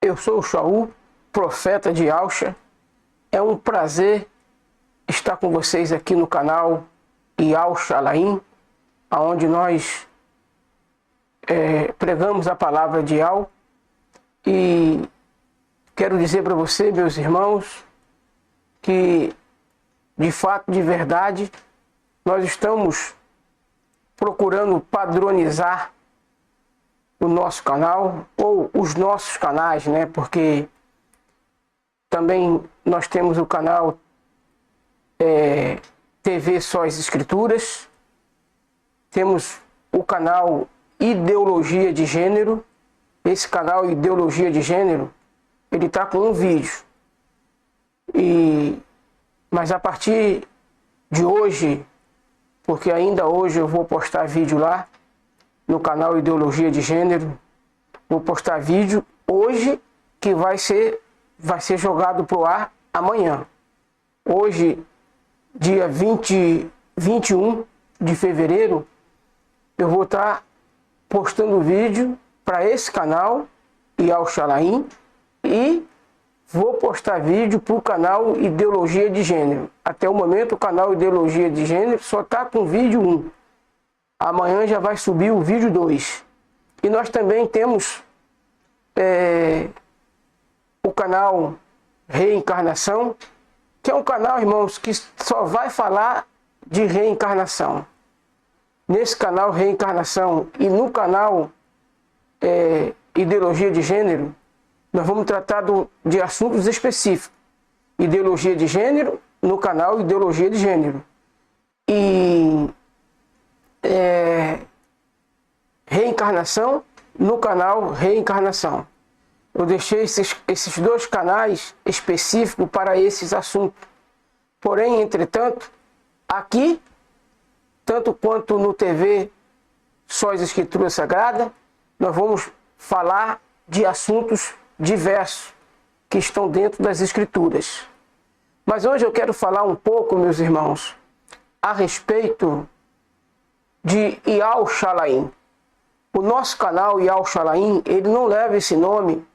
Eu sou o Shaul, profeta de Alcha. É um prazer estar com vocês aqui no canal Yal Shalaim, onde nós pregamos a palavra de Yal. E quero dizer para você, meus irmãos, que de fato, de verdade, nós estamos procurando padronizar o nosso canal, ou os nossos canais, né? Porque também nós temos o canal TV Só as Escrituras, temos o canal Ideologia de Gênero. Esse canal Ideologia de Gênero, ele está com um vídeo. Mas a partir de hoje, porque ainda hoje eu vou postar vídeo lá no canal Ideologia de Gênero, vou postar vídeo hoje que vai ser jogado pro ar amanhã. Hoje, dia 21 de fevereiro, eu vou estar postando vídeo para esse canal Yal Shalaim e vou postar vídeo para o canal Ideologia de Gênero. Até o momento o canal Ideologia de Gênero só está com vídeo 1. Amanhã já vai subir o vídeo 2. E nós também temos o canal Reencarnação, que é um canal, irmãos, que só vai falar de reencarnação. Nesse canal Reencarnação e no canal Ideologia de Gênero, nós vamos tratar de assuntos específicos. Ideologia de Gênero no canal Ideologia de Gênero. E Reencarnação no canal Reencarnação. Eu deixei esses dois canais específicos para esses assuntos. Porém, entretanto, aqui, tanto quanto no TV Só as Escrituras Sagradas, nós vamos falar de assuntos diversos que estão dentro das Escrituras. Mas hoje eu quero falar um pouco, meus irmãos, a respeito de Yal Shalaim. O nosso canal Yal Shalaim, ele não leva esse nome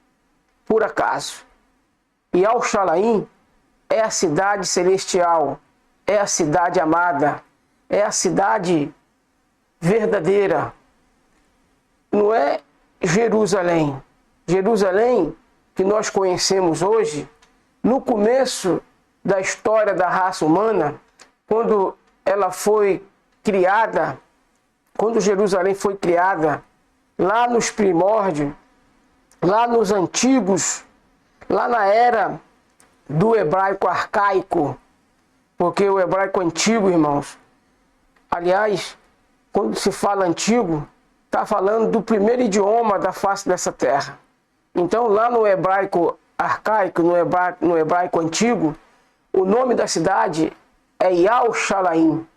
por acaso. Yal Shalaim é a cidade celestial, é a cidade amada, é a cidade verdadeira. Não é Jerusalém. Jerusalém, que nós conhecemos hoje, no começo da história da raça humana, quando ela foi criada, quando Jerusalém foi criada, lá nos primórdios, lá nos antigos, lá na era do hebraico arcaico, porque o hebraico antigo, irmãos, aliás, quando se fala antigo, está falando do primeiro idioma da face dessa terra. Então, lá no hebraico arcaico, no hebraico antigo, o nome da cidade é Yal Shalaim.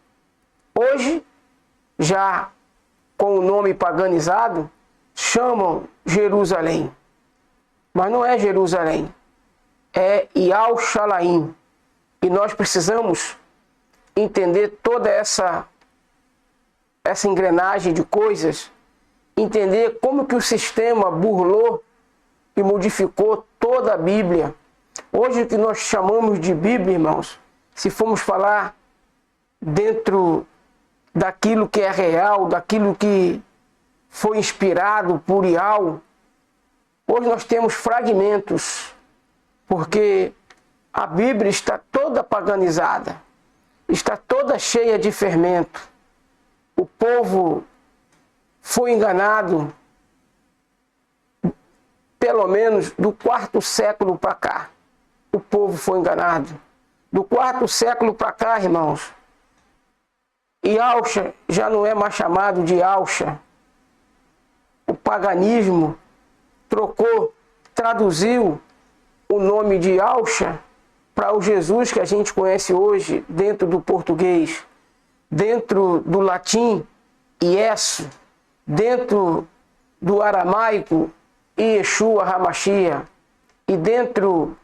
Hoje, já com o nome paganizado, chamam Jerusalém. Mas não é Jerusalém, é Yal Shalaim. E nós precisamos entender toda essa engrenagem de coisas, entender como que o sistema burlou e modificou toda a Bíblia. Hoje o que nós chamamos de Bíblia, irmãos, se formos falar dentro daquilo que é real, daquilo que foi inspirado por Yal, hoje nós temos fragmentos, porque a Bíblia está toda paganizada, está toda cheia de fermento. O povo foi enganado, pelo menos do 4º século para cá. O povo foi enganado. Do 4º século para cá, irmãos, Yalcha já não é mais chamado de Yalcha. O paganismo traduziu o nome de Yalcha para o Jesus que a gente conhece hoje dentro do português, dentro do latim, Iesu, dentro do aramaico, Yeshua HaMashiach, e dentro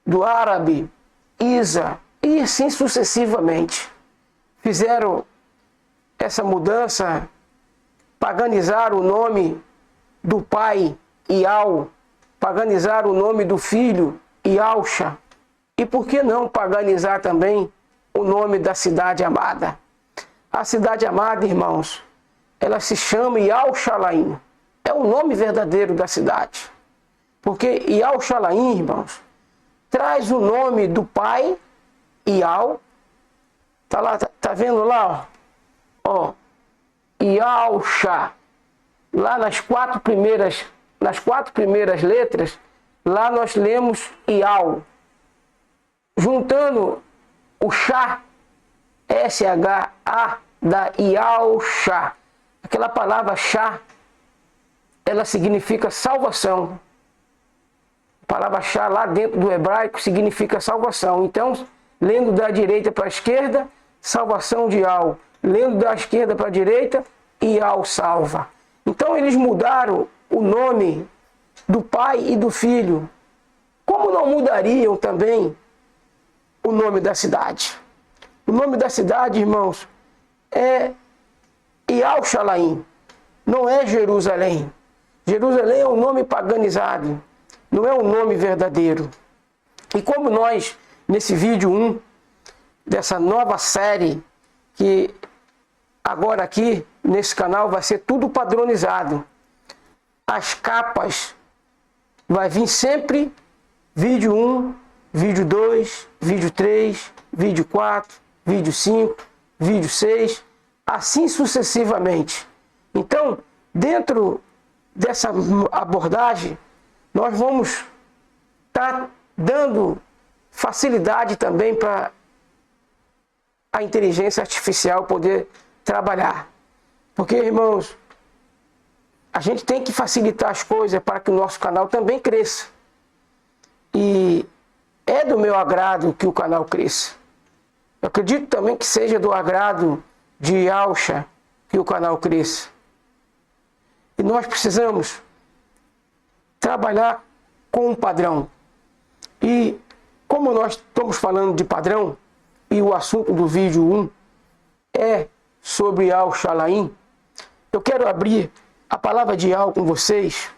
do árabe, Isa, e assim sucessivamente. Fizeram essa mudança, paganizaram o nome do pai Yal paganizar o nome do filho, Yahusha. E por que não paganizar também o nome da cidade amada? A cidade amada, irmãos, ela se chama Yahushalaim. É o nome verdadeiro da cidade. Porque Yahushalaim, irmãos, traz o nome do pai, Yahweh. Tá lá, tá vendo lá, ó, Yahusha. Lá nas quatro primeiras letras, lá nós lemos Yahweh. Juntando o Shá, S-H-A, da Yahusha. Aquela palavra Shá, ela significa salvação. A palavra Shá lá dentro do hebraico significa salvação. Então, lendo da direita para a esquerda, salvação de Yahweh. Lendo da esquerda para a direita, Yahweh salva. Então eles mudaram o nome do pai e do filho. Como não mudariam também o nome da cidade? O nome da cidade, irmãos, é Yahushalaim, não é Jerusalém. Jerusalém é um nome paganizado, não é um nome verdadeiro. E como nós, nesse vídeo 1, dessa nova série, que agora aqui, nesse canal, vai ser tudo padronizado. As capas vai vir sempre vídeo 1, vídeo 2, vídeo 3, vídeo 4, vídeo 5, vídeo 6, assim sucessivamente. Então, dentro dessa abordagem, nós vamos estar dando facilidade também para a inteligência artificial poder trabalhar. Porque, irmãos, a gente tem que facilitar as coisas para que o nosso canal também cresça. E é do meu agrado que o canal cresça. Eu acredito também que seja do agrado de Yahusha que o canal cresça. E nós precisamos trabalhar com um padrão. E como nós estamos falando de padrão, e o assunto do vídeo 1 é sobre Yahushalaim, eu quero abrir a palavra de Yahweh com vocês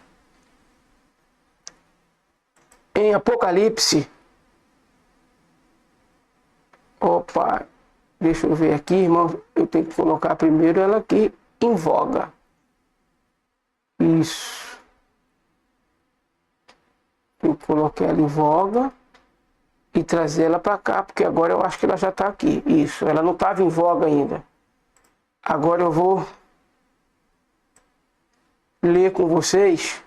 em Apocalipse. Opa, deixa eu ver aqui, irmão. Eu tenho que colocar primeiro ela aqui em voga. Isso. Eu coloquei ela em voga e trazer ela para cá, porque agora eu acho que ela já está aqui. Isso, ela não estava em voga ainda. Agora eu vou ler com vocês.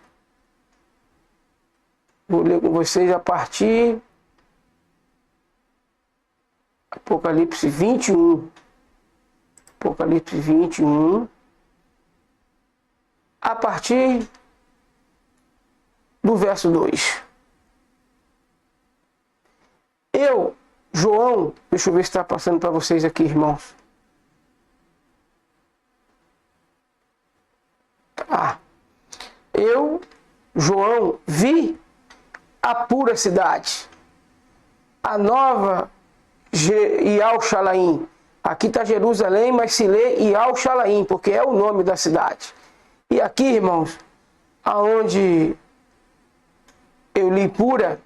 Vou ler com vocês a partir Apocalipse 21. Apocalipse 21. A partir do verso 2. Eu, João, deixa eu ver se está passando para vocês aqui, irmãos. Eu, João, vi a pura cidade, a nova Yahushalaim. Aqui está Jerusalém, mas se lê Yahushalaim, porque é o nome da cidade. E aqui, irmãos, aonde eu li pura,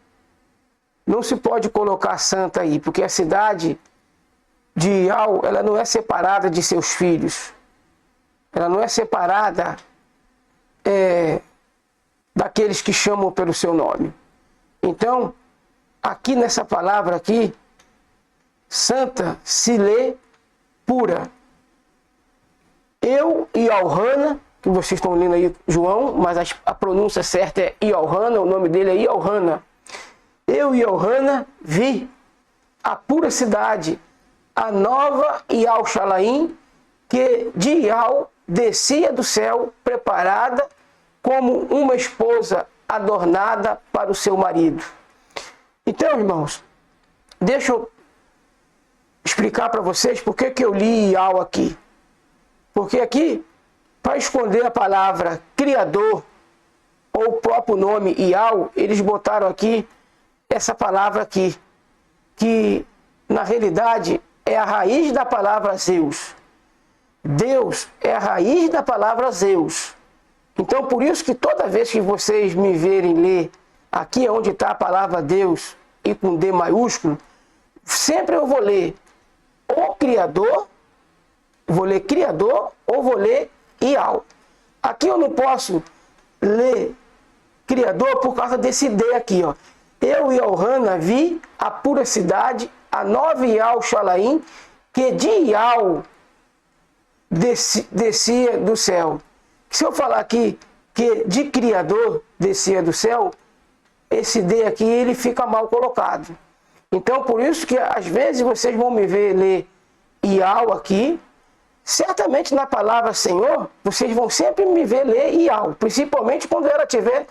não se pode colocar santa aí, porque a cidade de Yahweh, ela não é separada de seus filhos. Ela não é separada daqueles que chamam pelo seu nome. Então, aqui nessa palavra aqui, santa se lê pura. Eu e Yahuana, que vocês estão lendo aí João, mas a pronúncia certa é Yahuana, o nome dele é Yahuana. Eu e Yahuana vi a pura cidade, a nova Yahushalaim, que de Yahweh descia do céu, preparada como uma esposa adornada para o seu marido. Então, irmãos, deixa eu explicar para vocês por que eu li Yahweh aqui. Porque aqui, para esconder a palavra Criador, ou o próprio nome Yahweh, eles botaram aqui essa palavra aqui, que na realidade é a raiz da palavra Zeus. Deus é a raiz da palavra Zeus. Então, por isso que toda vez que vocês me verem ler, aqui é onde está a palavra Deus, e com D maiúsculo, sempre eu vou ler o Criador, vou ler Criador ou vou ler Ial. Aqui eu não posso ler Criador por causa desse D aqui, ó. Eu e Elhana vi a pura cidade, a nova Ial Shalaim, que de Ial descia do céu. Se eu falar aqui que de Criador descia do céu, esse D aqui ele fica mal colocado. Então por isso que às vezes vocês vão me ver ler Ial aqui. Certamente na palavra Senhor, vocês vão sempre me ver ler Ial, principalmente quando ela tiver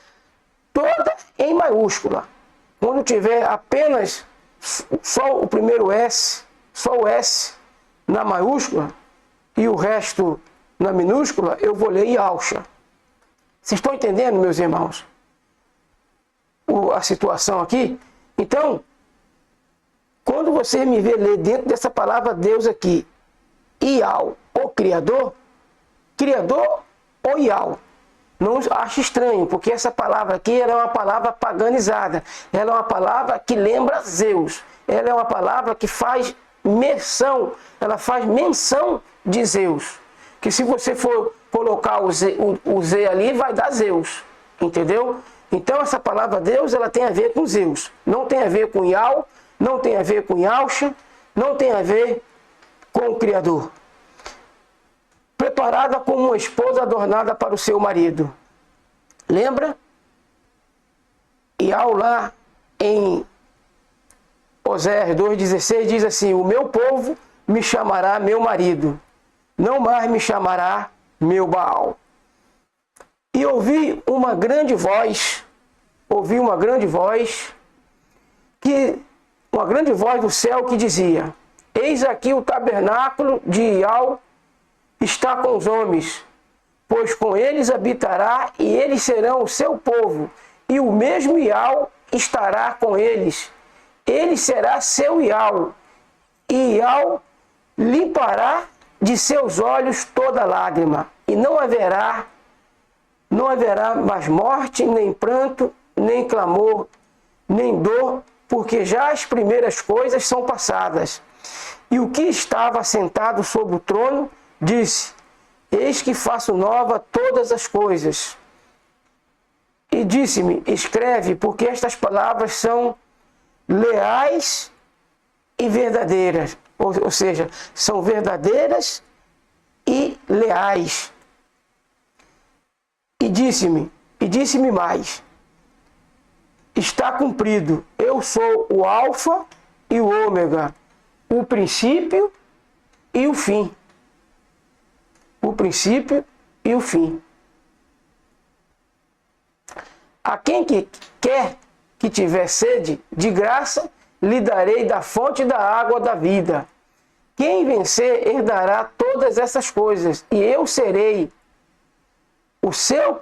toda em maiúscula. Quando tiver apenas só o primeiro S, só o S na maiúscula e o resto na minúscula, eu vou ler Ialcha. Vocês estão entendendo, meus irmãos? A situação aqui? Então, quando você me vê ler dentro dessa palavra Deus aqui, Ial, o Criador, Criador ou Ial, não acho estranho, porque essa palavra aqui ela é uma palavra paganizada, ela é uma palavra que lembra Zeus, ela é uma palavra que faz menção, ela faz menção de Zeus, que se você for colocar o Z ali, vai dar Zeus, entendeu? Então essa palavra Deus, ela tem a ver com Zeus, não tem a ver com Ial, não tem a ver com Ialcha, não tem a ver com o Criador. Preparada como uma esposa adornada para o seu marido. Lembra? Ial lá em Oséias 2,16 diz assim: o meu povo me chamará meu marido, não mais me chamará meu Baal. E ouvi uma grande voz do céu que dizia: eis aqui o tabernáculo de Ial está com os homens, pois com eles habitará e eles serão o seu povo, e o mesmo Ial estará com eles. Ele será seu Ial, e Ial limpará de seus olhos toda lágrima, e não haverá mais morte, nem pranto, nem clamor, nem dor, porque já as primeiras coisas são passadas. E o que estava sentado sobre o trono disse: eis que faço nova todas as coisas. E disse-me: escreve, porque estas palavras são leais e verdadeiras. Ou seja, são verdadeiras e leais. E disse-me mais: está cumprido, eu sou o Alfa e o Ômega, o princípio e o fim. O princípio e o fim. A quem que quer que tiver sede, de graça lhe darei da fonte da água da vida. Quem vencer herdará todas essas coisas, e eu serei o seu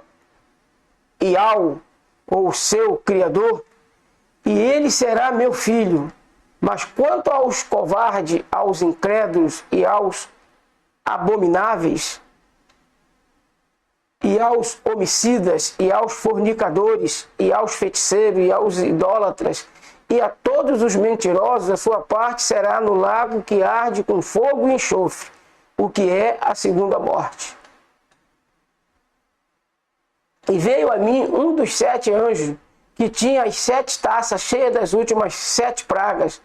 Ial, ou o seu Criador, e ele será meu filho. Mas quanto aos covardes, aos incrédulos e aos abomináveis, e aos homicidas, e aos fornicadores, e aos feiticeiros, e aos idólatras, e a todos os mentirosos, a sua parte será no lago que arde com fogo e enxofre, o que é a segunda morte. E veio a mim um dos 7 anjos, que tinha as 7 taças cheias das últimas 7 pragas,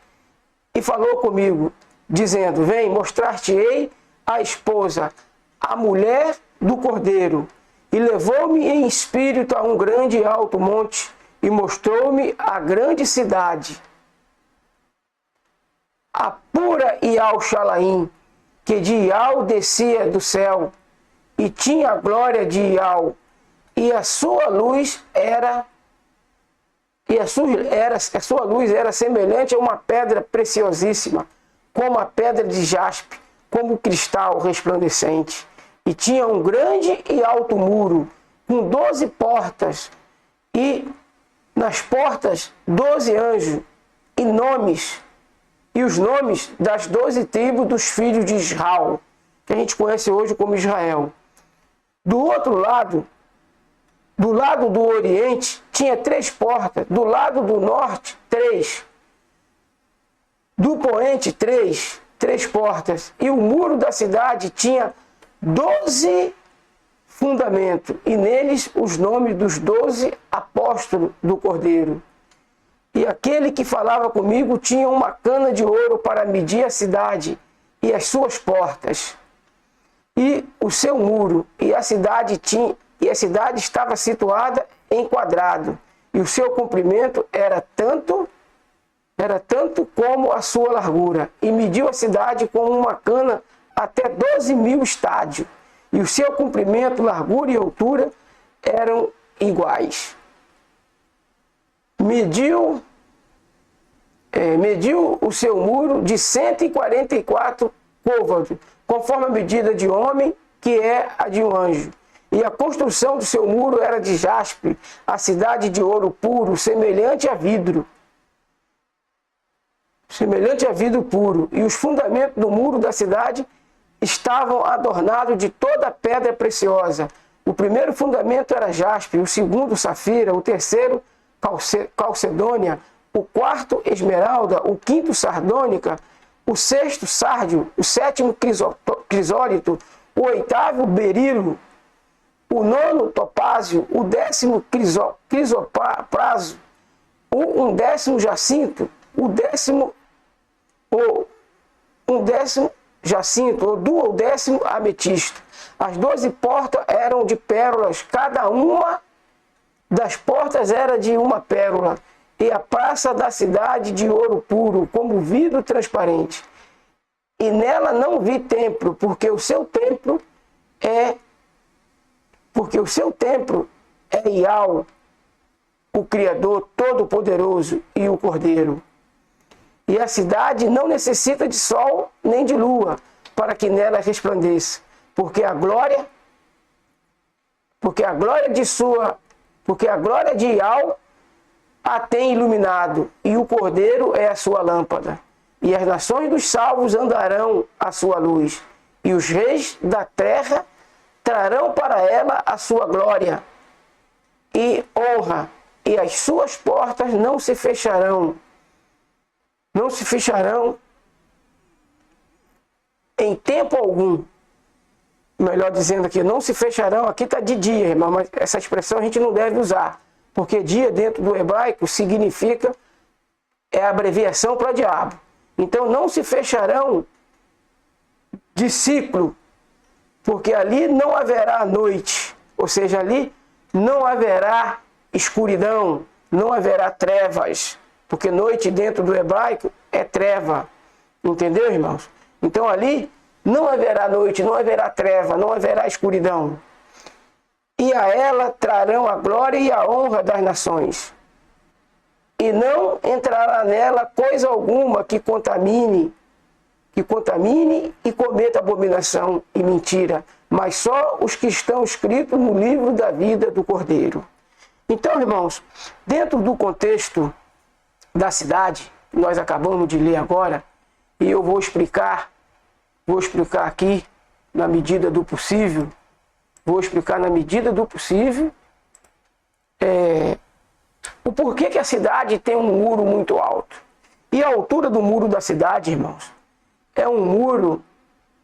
e falou comigo, dizendo: vem, mostrar-te-ei a esposa, a mulher do Cordeiro. E levou-me em espírito a um grande e alto monte, e mostrou-me a grande cidade, a pura Ial Shalaim, que de Ial descia do céu, e tinha a glória de Ial, e a sua luz era semelhante a uma pedra preciosíssima, como a pedra de jaspe, como cristal resplandecente. E tinha um grande e alto muro, com 12 portas, e nas portas 12 anjos, e os nomes das 12 tribos dos filhos de Israel, que a gente conhece hoje como Israel. Do outro lado Do lado do oriente tinha 3 portas, do lado do norte 3, do poente 3 portas, e o muro da cidade tinha 12 fundamentos, e neles os nomes dos 12 apóstolos do Cordeiro. E aquele que falava comigo tinha uma cana de ouro para medir a cidade e as suas portas, e o seu muro, e a cidade estava situada em quadrado, e o seu comprimento era tanto como a sua largura, e mediu a cidade com uma cana até 12.000 estádios, e o seu comprimento, largura e altura eram iguais. Mediu o seu muro de 144 côvados, conforme a medida de homem, que é a de um anjo. E a construção do seu muro era de jaspe, a cidade de ouro puro, semelhante a vidro puro. E os fundamentos do muro da cidade estavam adornados de toda pedra preciosa. O primeiro fundamento era jaspe, o segundo safira, o terceiro calcedônia, o quarto esmeralda, o quinto sardônica, o sexto sárdio, o sétimo crisólito, o oitavo berilo, o nono topázio, o 10º crisopraso, o 11º jacinto, o 10º jacinto, ou 12º ametista. As 12 portas eram de pérolas, cada uma das portas era de uma pérola, e a praça da cidade de ouro puro, como vidro transparente. E nela não vi templo, porque o seu templo é Iau, o Criador Todo-Poderoso, e o Cordeiro. E a cidade não necessita de sol nem de lua, para que nela resplandeça, porque a glória de Iau a tem iluminado, e o Cordeiro é a sua lâmpada. E as nações dos salvos andarão à sua luz, e os reis da terra trarão para ela a sua glória e honra, e as suas portas não se fecharão em tempo algum. Melhor dizendo aqui, não se fecharão, aqui está de dia, irmão, mas essa expressão a gente não deve usar, porque dia dentro do hebraico significa, é a abreviação para diabo. Então não se fecharão de ciclo, porque ali não haverá noite, ou seja, ali não haverá escuridão, não haverá trevas, porque noite dentro do hebraico é treva, entendeu, irmãos? Então ali não haverá noite, não haverá treva, não haverá escuridão. E a ela trarão a glória e a honra das nações. E não entrará nela coisa alguma que contamine e cometa abominação e mentira, mas só os que estão escritos no livro da vida do Cordeiro. Então, irmãos, dentro do contexto da cidade, que nós acabamos de ler agora, e eu vou explicar aqui na medida do possível, o porquê que a cidade tem um muro muito alto. E a altura do muro da cidade, irmãos, é um muro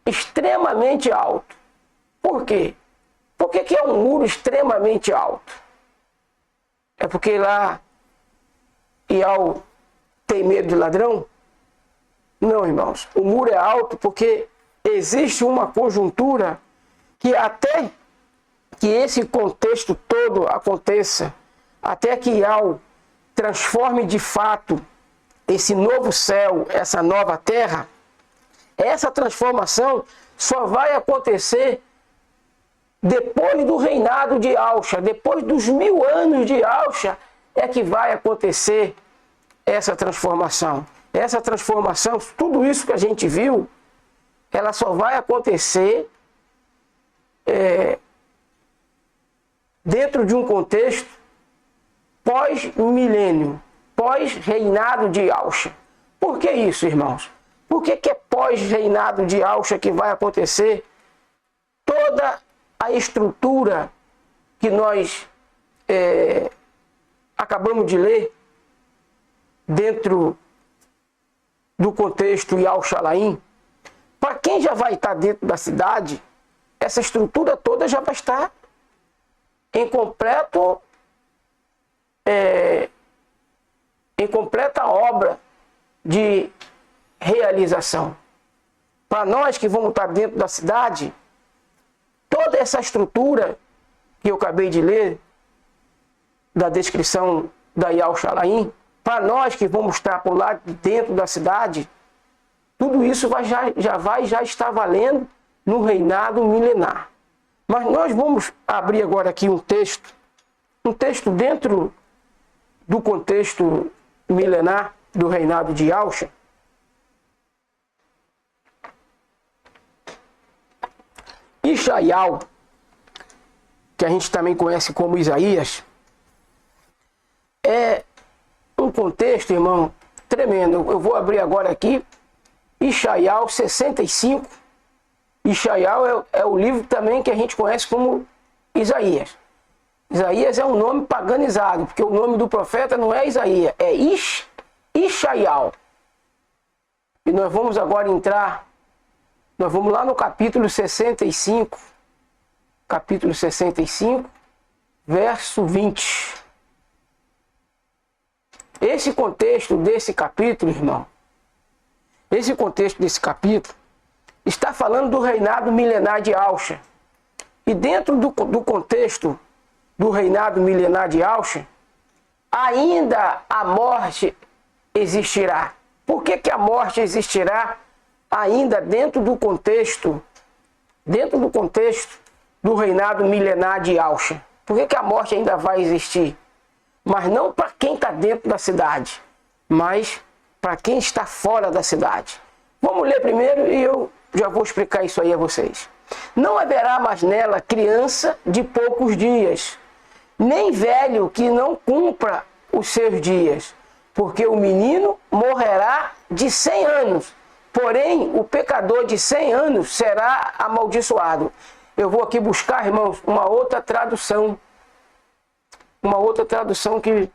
extremamente alto. Por quê? Por que é um muro extremamente alto? É porque lá Iau tem medo de ladrão? Não, irmãos. O muro é alto porque existe uma conjuntura que até que esse contexto todo aconteça, até que Iau transforme de fato esse novo céu, essa nova terra, essa transformação só vai acontecer depois do reinado de Alxa, depois dos 1000 anos de Alxa, é que vai acontecer essa transformação. Essa transformação, tudo isso que a gente viu, ela só vai acontecer dentro de um contexto pós-milênio, pós-reinado de Alxa. Por que isso, irmãos? Por que é pós-reinado de Alxa que vai acontecer toda a estrutura que nós acabamos de ler, dentro do contexto Yal-Shalaim, para quem já vai estar dentro da cidade, essa estrutura toda já vai estar em completa obra de realização. Para nós que vamos estar dentro da cidade, toda essa estrutura que eu acabei de ler, da descrição da Yal-Shalaim, para nós que vamos estar por lá dentro da cidade, tudo isso já está valendo no reinado milenar. Mas nós vamos abrir agora aqui um texto dentro do contexto milenar do reinado de Yahusha. Ishaial, que a gente também conhece como Isaías, é um contexto, irmão, tremendo. Eu vou abrir agora aqui, Ishaial 65. Ishaial é o livro também que a gente conhece como Isaías. Isaías é um nome paganizado, porque o nome do profeta não é Isaías, é Ishaial. E nós vamos agora nós vamos lá no capítulo 65, verso 20. Esse contexto desse capítulo, irmão, está falando do reinado milenar de Yahusha. E dentro do contexto do reinado milenar de Yahusha, ainda a morte existirá. Por que a morte existirá ainda dentro do contexto do reinado milenar de Yahusha? Por que a morte ainda vai existir? Mas não para quem está dentro da cidade, mas para quem está fora da cidade. Vamos ler primeiro e eu já vou explicar isso aí a vocês. Não haverá mais nela criança de poucos dias, nem velho que não cumpra os seus dias, porque o menino morrerá de 100 anos, porém o pecador de 100 anos será amaldiçoado. Eu vou aqui buscar, irmãos, uma outra tradução que,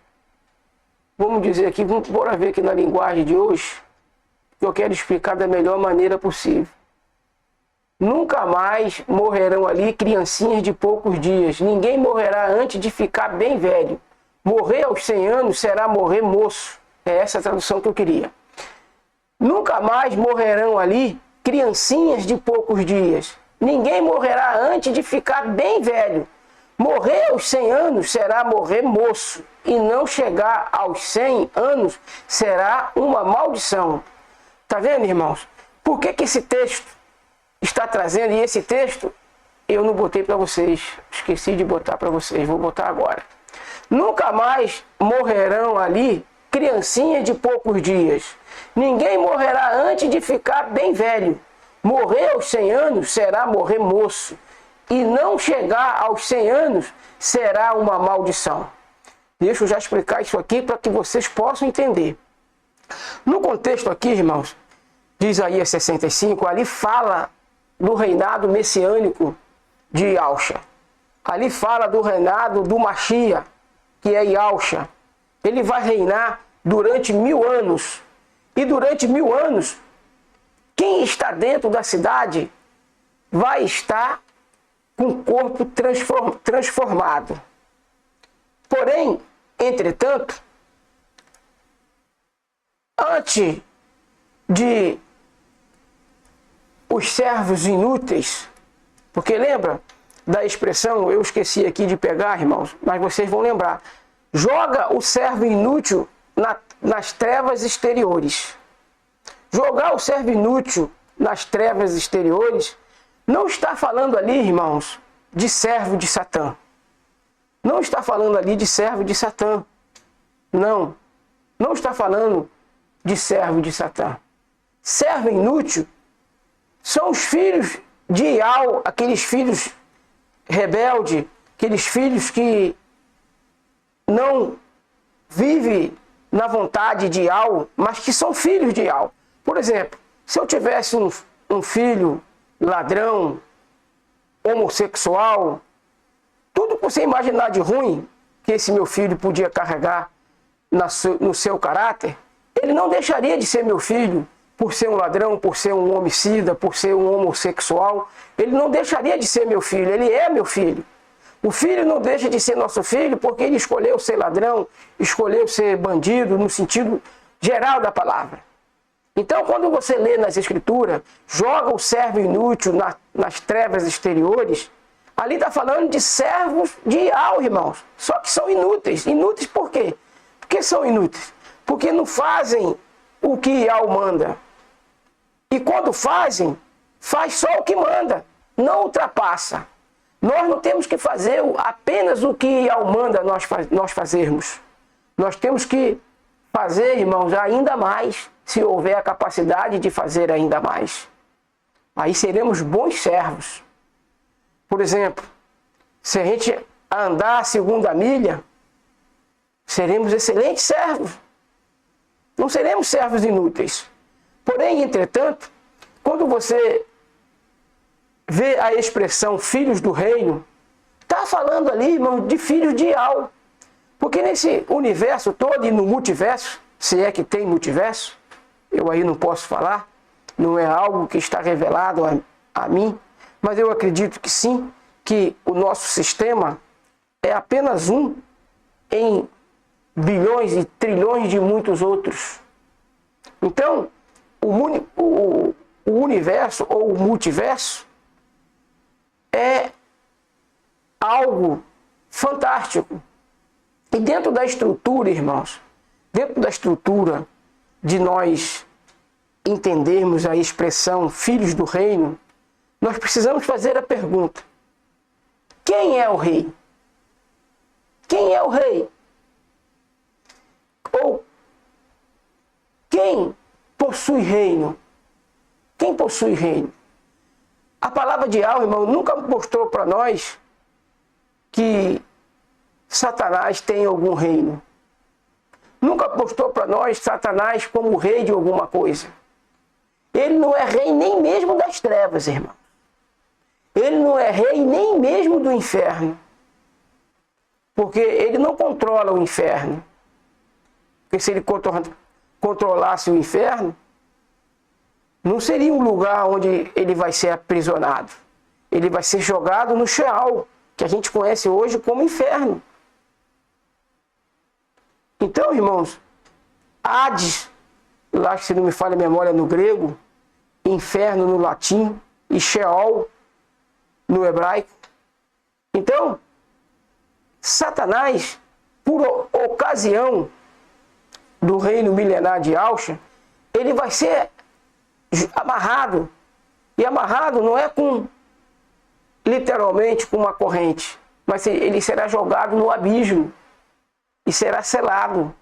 vamos dizer aqui, bora ver aqui na linguagem de hoje, que eu quero explicar da melhor maneira possível. Nunca mais morrerão ali criancinhas de poucos dias. Ninguém morrerá antes de ficar bem velho. Morrer aos 100 anos será morrer moço. É essa a tradução que eu queria. Nunca mais morrerão ali criancinhas de poucos dias. Ninguém morrerá antes de ficar bem velho. Morrer aos 100 anos será morrer moço. E não chegar aos 100 anos será uma maldição. Tá vendo, irmãos? Por que esse texto está trazendo? E esse texto eu não botei para vocês. Esqueci de botar para vocês. Vou botar agora. Nunca mais morrerão ali criancinhas de poucos dias. Ninguém morrerá antes de ficar bem velho. Morrer aos 100 anos será morrer moço. E não chegar aos 100 anos será uma maldição. Deixa eu já explicar isso aqui para que vocês possam entender. No contexto aqui, irmãos, de Isaías 65, ali fala do reinado messiânico de Yahusha. Ali fala do reinado do Mashiach, que é Yahusha. Ele vai reinar durante 1000 anos. E durante 1000 anos, quem está dentro da cidade vai estar com o corpo transformado. Porém, entretanto, antes de os servos inúteis, porque lembra da expressão, eu esqueci aqui de pegar, irmãos, mas vocês vão lembrar, joga o servo inútil nas trevas exteriores. Jogar o servo inútil nas trevas exteriores não está falando ali, irmãos, de servo de Satã. Não está falando ali de servo de Satã. Não está falando de servo de Satã. Servo inútil são os filhos de Ial, aqueles filhos rebeldes, aqueles filhos que não vivem na vontade de Ial, mas que são filhos de Ial. Por exemplo, se eu tivesse um filho ladrão, homossexual, tudo que você imaginar de ruim, que esse meu filho podia carregar no seu caráter, ele não deixaria de ser meu filho por ser um ladrão, por ser um homicida, por ser um homossexual. Ele não deixaria de ser meu filho, ele é meu filho. O filho não deixa de ser nosso filho porque ele escolheu ser ladrão, escolheu ser bandido, no sentido geral da palavra. Então, quando você lê nas Escrituras, joga o servo inútil nas trevas exteriores, ali está falando de servos de Ial, irmãos. Só que são inúteis. Inúteis por quê? Por que são inúteis? Porque não fazem o que Ial manda. E quando fazem, faz só o que manda, não ultrapassa. Nós não temos que fazer apenas o que Ial manda nós fazermos. Nós temos que fazer, irmãos, ainda mais, se houver a capacidade de fazer ainda mais. Aí seremos bons servos. Por exemplo, se a gente andar a segunda milha, seremos excelentes servos. Não seremos servos inúteis. Porém, entretanto, quando você vê a expressão filhos do reino, está falando ali, irmão, de filhos de Ial. Porque nesse universo todo e no multiverso, se é que tem multiverso, eu aí não posso falar, não é algo que está revelado a mim, mas eu acredito que sim, que o nosso sistema é apenas um em bilhões e trilhões de muitos outros. Então, o universo ou o multiverso é algo fantástico. E dentro da estrutura, irmãos, dentro da estrutura de nós entendermos a expressão filhos do reino, nós precisamos fazer a pergunta: quem é o rei? Quem é o rei? Ou quem possui reino? Quem possui reino? A palavra de Ial, irmão, nunca mostrou para nós que Satanás tem algum reino. Nunca mostrou para nós Satanás como rei de alguma coisa. Ele não é rei nem mesmo das trevas, irmão. Ele não é rei nem mesmo do inferno. Porque ele não controla o inferno. Porque se ele controlasse o inferno, não seria um lugar onde ele vai ser aprisionado. Ele vai ser jogado no Sheol, que a gente conhece hoje como inferno. Então, irmãos, Hades, lá se não me falha a memória no grego, inferno no latim e Sheol no hebraico. Então, Satanás, por ocasião do reino milenar de Alcha, ele vai ser amarrado. E amarrado não é literalmente com uma corrente, mas ele será jogado no abismo e será selado.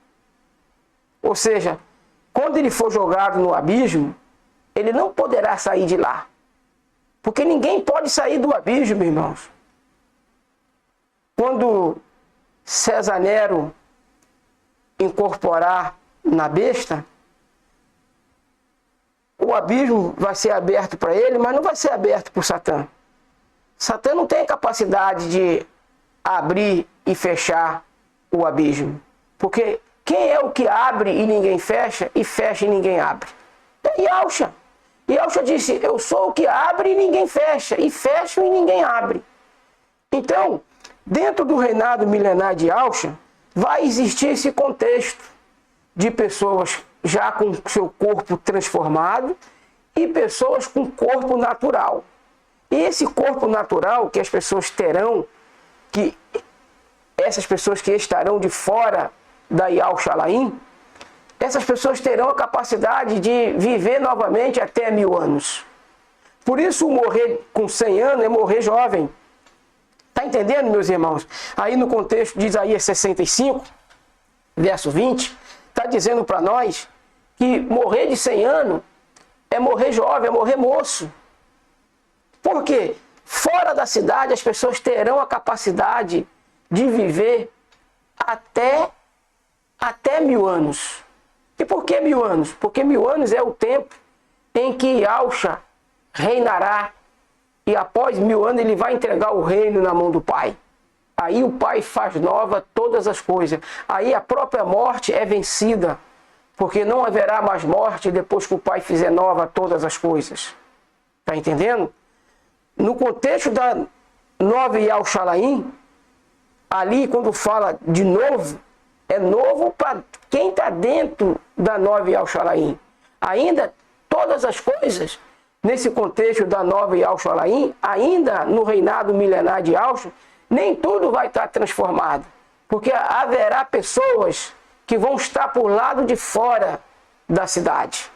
Ou seja, quando ele for jogado no abismo, ele não poderá sair de lá. Porque ninguém pode sair do abismo, irmãos. Quando César Nero incorporar na besta, o abismo vai ser aberto para ele, mas não vai ser aberto por Satã. Satã não tem capacidade de abrir e fechar o abismo. Porque quem é o que abre e ninguém fecha, e fecha e ninguém abre? É Yahshua. Yahshua disse: eu sou o que abre e ninguém fecha, e fecho e ninguém abre. Então, dentro do reinado milenar de Yahshua, vai existir esse contexto de pessoas já com seu corpo transformado e pessoas com corpo natural. E esse corpo natural que as pessoas terão, que essas pessoas que estarão de fora da Yahshalaim, essas pessoas terão a capacidade de viver novamente até 1000 anos. Por isso, morrer com 100 anos é morrer jovem. Está entendendo, meus irmãos? Aí no contexto de Isaías 65, verso 20, está dizendo para nós que morrer de 100 anos é morrer jovem, é morrer moço. Por quê? Fora da cidade, as pessoas terão a capacidade de viver até 1000 anos. E por que 1000 anos? Porque 1000 anos é o tempo em que Yahshua reinará. E após 1000 anos ele vai entregar o reino na mão do Pai. Aí o Pai faz nova todas as coisas. Aí a própria morte é vencida, porque não haverá mais morte depois que o Pai fizer nova todas as coisas. Está entendendo? No contexto da Nova Yerushalayim, ali quando fala de novo, é novo para quem está dentro da Nova Yerushalayim. Ainda todas as coisas, nesse contexto da Nova Yerushalayim, ainda no reinado milenar de Yahushua, nem tudo vai estar transformado. Porque haverá pessoas que vão estar por lado de fora da cidade.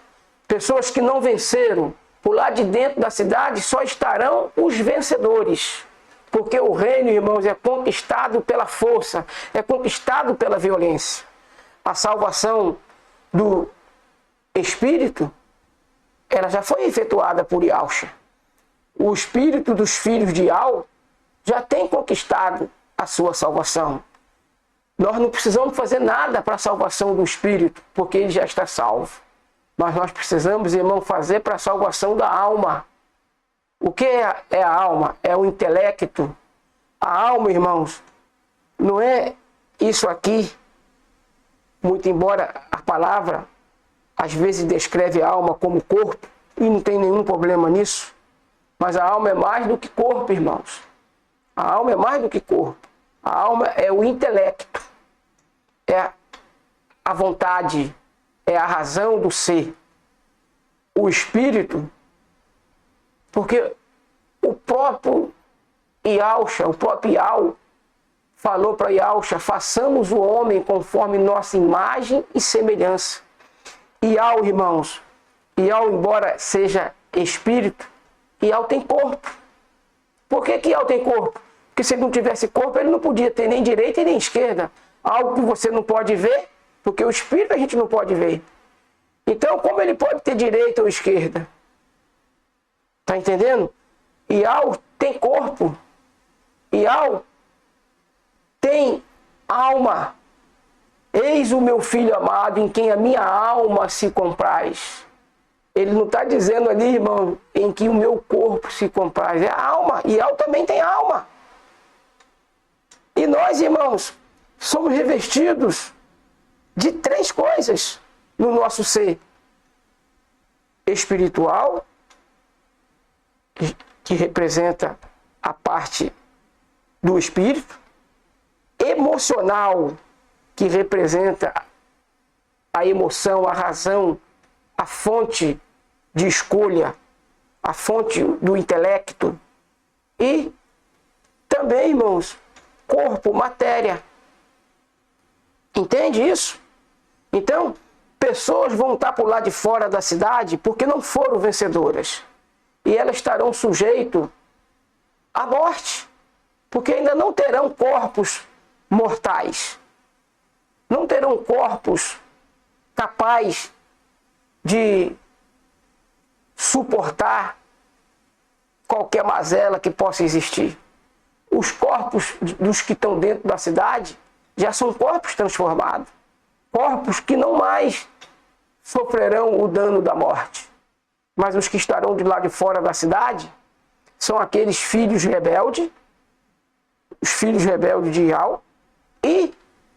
Pessoas que não venceram. Por lado de dentro da cidade só estarão os vencedores. Porque o reino, irmãos, é conquistado pela força, é conquistado pela violência. A salvação do Espírito, ela já foi efetuada por Yahushua. O Espírito dos filhos de Yahu já tem conquistado a sua salvação. Nós não precisamos fazer nada para a salvação do Espírito, porque ele já está salvo. Mas nós precisamos, irmão, fazer para a salvação da alma. O que é a alma? É o intelecto. A alma, irmãos, não é isso aqui, muito embora a palavra às vezes descreve a alma como corpo, e não tem nenhum problema nisso, mas a alma é mais do que corpo, irmãos. A alma é mais do que corpo. A alma é o intelecto, é a vontade, é a razão do ser. O espírito, porque o próprio Yahushua, o próprio Yahu, falou para Yahushua, façamos o homem conforme nossa imagem e semelhança. Yahu, irmãos, Yahu, embora seja espírito, Yahu tem corpo. Por que Yahu tem corpo? Porque se ele não tivesse corpo, ele não podia ter nem direita e nem esquerda. Algo que você não pode ver, porque o espírito a gente não pode ver. Então, como ele pode ter direita ou esquerda? Está entendendo? Yahu tem corpo. Yahu tem alma. Eis o meu filho amado, em quem a minha alma se compraz. Ele não está dizendo ali, irmão, em que o meu corpo se compraz. É a alma. Yahu também tem alma. E nós, irmãos, somos revestidos de 3 coisas no nosso ser: espiritual, que representa a parte do espírito; emocional, que representa a emoção, a razão, a fonte de escolha, a fonte do intelecto; e também, irmãos, corpo, matéria. Entende isso? Então, pessoas vão estar por lá de fora da cidade porque não foram vencedoras. E elas estarão sujeitas à morte, porque ainda não terão corpos mortais. Não terão corpos capazes de suportar qualquer mazela que possa existir. Os corpos dos que estão dentro da cidade já são corpos transformados. Corpos que não mais sofrerão o dano da morte. Mas os que estarão de lá de fora da cidade são aqueles filhos rebeldes, os filhos rebeldes de Yahu. E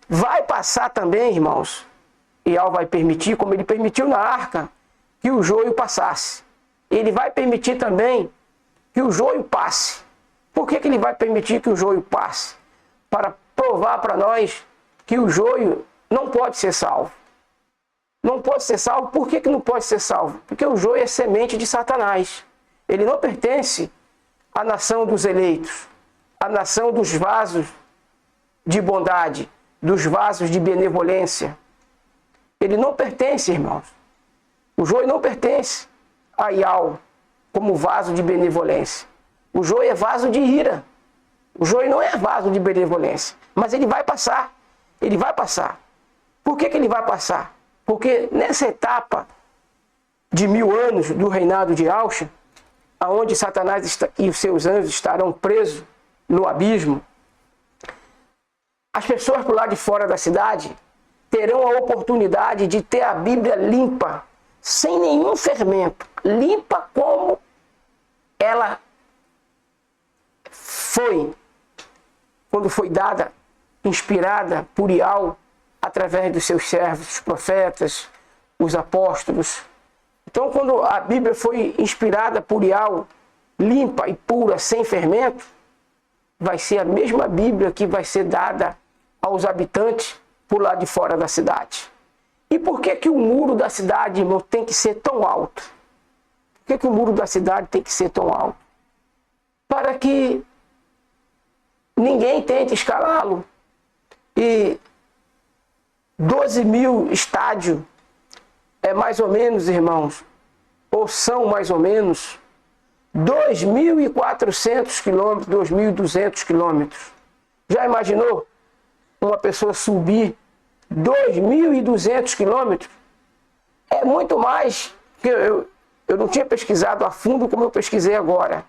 vai passar também, irmãos, Yahu vai permitir, como ele permitiu na arca, que o joio passasse. Ele vai permitir também que o joio passe. Por que ele vai permitir que o joio passe? Para provar para nós que o joio não pode ser salvo. Não pode ser salvo. Por que não pode ser salvo? Porque o joio é semente de Satanás. Ele não pertence à nação dos eleitos, à nação dos vasos de bondade, dos vasos de benevolência. Ele não pertence, irmãos. O joio não pertence a Yahu como vaso de benevolência. O joio é vaso de ira. O joio não é vaso de benevolência. Mas ele vai passar. Ele vai passar. Por que ele vai passar? Porque nessa etapa de 1000 anos do reinado de Yahushua, aonde Satanás e os seus anjos estarão presos no abismo, as pessoas por lá de fora da cidade terão a oportunidade de ter a Bíblia limpa, sem nenhum fermento, limpa como ela foi quando foi dada, inspirada por Ial, através dos seus servos, os profetas, os apóstolos. Então, quando a Bíblia foi inspirada por Ial, limpa e pura, sem fermento, vai ser a mesma Bíblia que vai ser dada aos habitantes por lá de fora da cidade. E por que que o muro da cidade, irmão, tem que ser tão alto? Por que que o muro da cidade tem que ser tão alto? Para que ninguém tente escalá-lo. E 12 mil estádios é mais ou menos, irmãos, ou são mais ou menos 2.400 quilômetros, 2.200 quilômetros. Já imaginou uma pessoa subir 2.200 quilômetros? É muito mais, que eu não tinha pesquisado a fundo como eu pesquisei agora.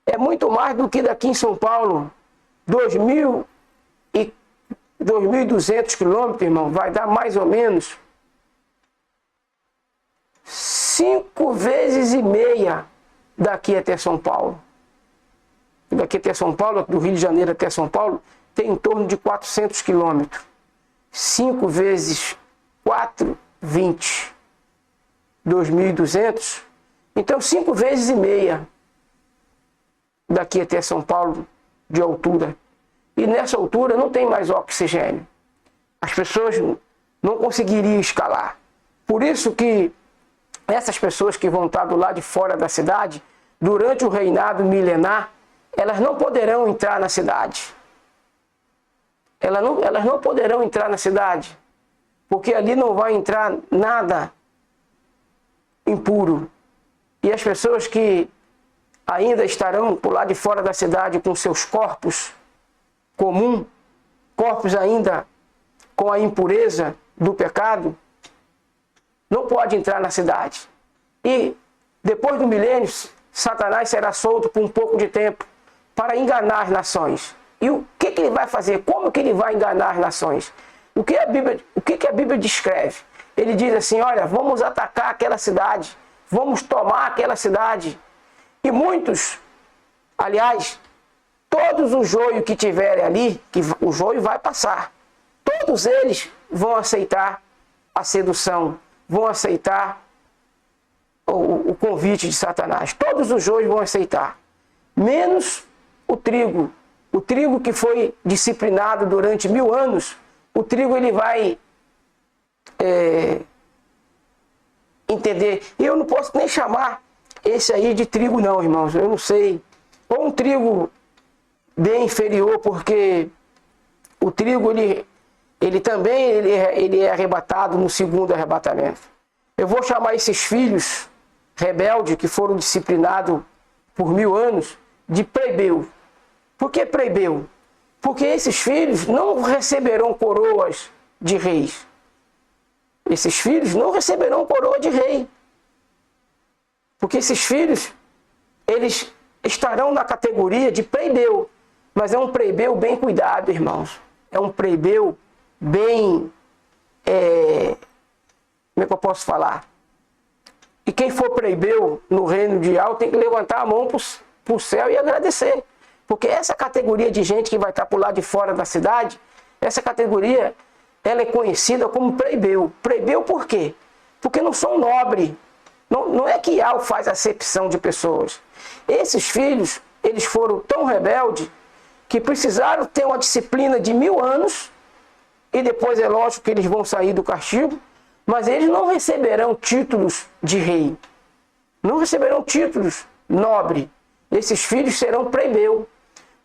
É muito mais do que daqui em São Paulo, 2.200 quilômetros, irmão, vai dar mais ou menos 5 vezes e meia daqui até São Paulo. Daqui até São Paulo, do Rio de Janeiro até São Paulo, tem em torno de 400 quilômetros. 5 vezes 4, 20. 2.200. Então, 5 vezes e meia daqui até São Paulo de altura. E nessa altura não tem mais oxigênio. As pessoas não conseguiriam escalar. Por isso que essas pessoas que vão estar do lado de fora da cidade, durante o reinado milenar, elas não poderão entrar na cidade. Elas não poderão entrar na cidade, porque ali não vai entrar nada impuro. E as pessoas que ainda estarão por lá de fora da cidade com seus corpos comuns, corpos ainda com a impureza do pecado, não pode entrar na cidade. E depois do milênio, Satanás será solto por um pouco de tempo para enganar as nações. E o que ele vai fazer? Como que ele vai enganar as nações? O que a Bíblia descreve? Ele diz assim, olha, vamos atacar aquela cidade, vamos tomar aquela cidade. E muitos, aliás, todos os joios que tiverem ali, que o joio vai passar, todos eles vão aceitar a sedução, vão aceitar o convite de Satanás. Todos os joios vão aceitar, menos o trigo. O trigo que foi disciplinado durante 1000 anos, o trigo ele vai entender. E eu não posso nem chamar esse aí de trigo não, irmãos. Eu não sei. Ou um trigo bem inferior, porque o trigo ele também ele é arrebatado no segundo arrebatamento. Eu vou chamar esses filhos rebeldes que foram disciplinados por 1000 anos de plebeu. Por que plebeu? Porque esses filhos não receberão coroas de reis. Esses filhos não receberão coroa de rei. Porque esses filhos, eles estarão na categoria de plebeu. Mas é um plebeu bem cuidado, irmãos. É um plebeu bem... como é que eu posso falar? E quem for plebeu no reino de Ial tem que levantar a mão para o céu e agradecer. Porque essa categoria de gente que vai estar por lá de fora da cidade, essa categoria, ela é conhecida como plebeu. Plebeu por quê? Porque não são nobres. Não é que Ial faz acepção de pessoas. Esses filhos, eles foram tão rebeldes que precisaram ter uma disciplina de 1000 anos e depois é lógico que eles vão sair do castigo, mas eles não receberão títulos de rei. Não receberão títulos nobre. Esses filhos serão plebeu.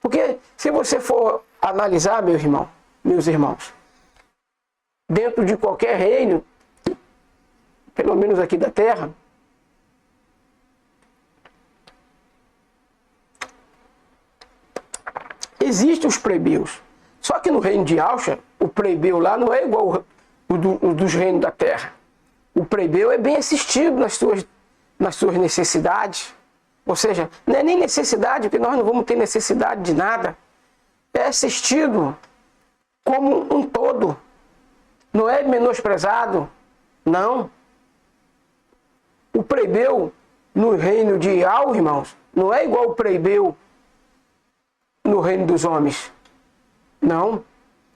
Porque se você for analisar, meus irmãos, dentro de qualquer reino, pelo menos aqui da terra, existem os plebeus. Só que no reino de Alcha, o plebeu lá não é igual o dos reinos da terra. O plebeu é bem assistido nas suas necessidades. Ou seja, não é nem necessidade, porque nós não vamos ter necessidade de nada. É assistido como um todo. Não é menosprezado, não. O plebeu no reino de Ial, irmãos, não é igual o plebeu no reino dos homens. Não.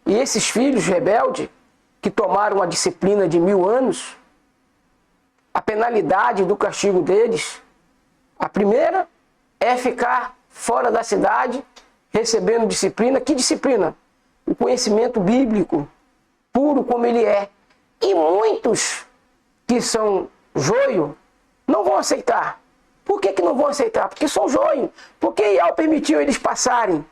E esses filhos rebeldes, que tomaram a disciplina de 1000 anos, a penalidade do castigo deles, a primeira é ficar fora da cidade, recebendo disciplina. Que disciplina? O conhecimento bíblico, puro como ele é. E muitos que são joio não vão aceitar. Por que não vão aceitar? Porque são joio. Porque Ial permitiu eles passarem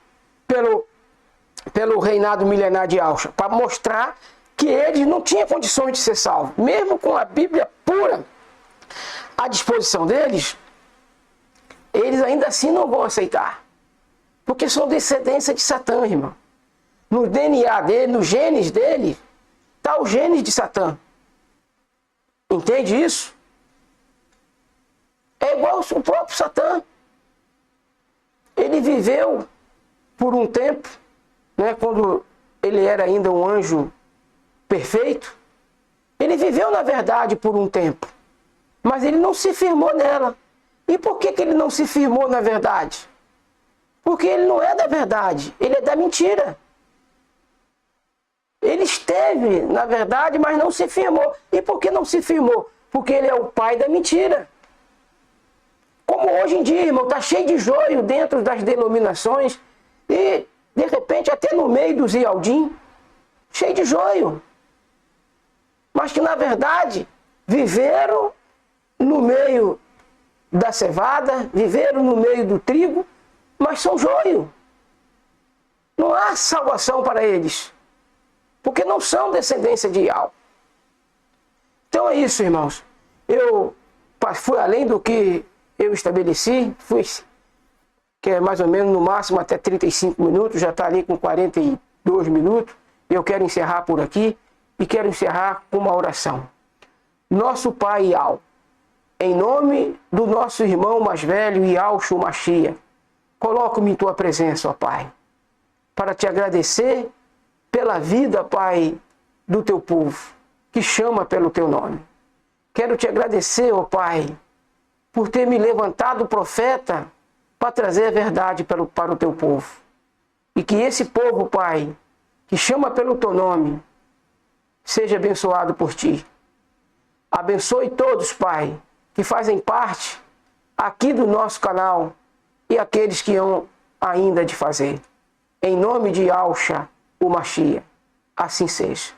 pelo reinado milenar de Alcha, para mostrar que eles não tinham condições de ser salvos. Mesmo com a Bíblia pura à disposição deles, eles ainda assim não vão aceitar. Porque são descendência de Satã, irmão. No DNA dele, nos genes dele, está o genes de Satã. Entende isso? É igual o próprio Satã. Ele viveu por um tempo, né, quando ele era ainda um anjo perfeito. Ele viveu na verdade por um tempo, mas ele não se firmou nela. E por que ele não se firmou na verdade? Porque ele não é da verdade, ele é da mentira. Ele esteve na verdade, mas não se firmou. E por que não se firmou? Porque ele é o pai da mentira. Como hoje em dia, irmão, está cheio de joio dentro das denominações e, de repente, até no meio dos Ialdim, cheio de joio. Mas que, na verdade, viveram no meio da cevada, viveram no meio do trigo, mas são joio. Não há salvação para eles, porque não são descendência de Ial. Então é isso, irmãos. Eu fui além do que eu estabeleci, que é mais ou menos no máximo até 35 minutos, já está ali com 42 minutos. Eu quero encerrar por aqui e quero encerrar com uma oração. Nosso Pai Ial, em nome do nosso irmão mais velho, Ial Shumachia, coloco-me em tua presença, ó Pai, para te agradecer pela vida, Pai, do teu povo, que chama pelo teu nome. Quero te agradecer, ó Pai, por ter me levantado profeta para trazer a verdade para o teu povo. E que esse povo, Pai, que chama pelo teu nome, seja abençoado por ti. Abençoe todos, Pai, que fazem parte aqui do nosso canal e aqueles que hão ainda de fazer. Em nome de Alcha, o Machia, assim seja.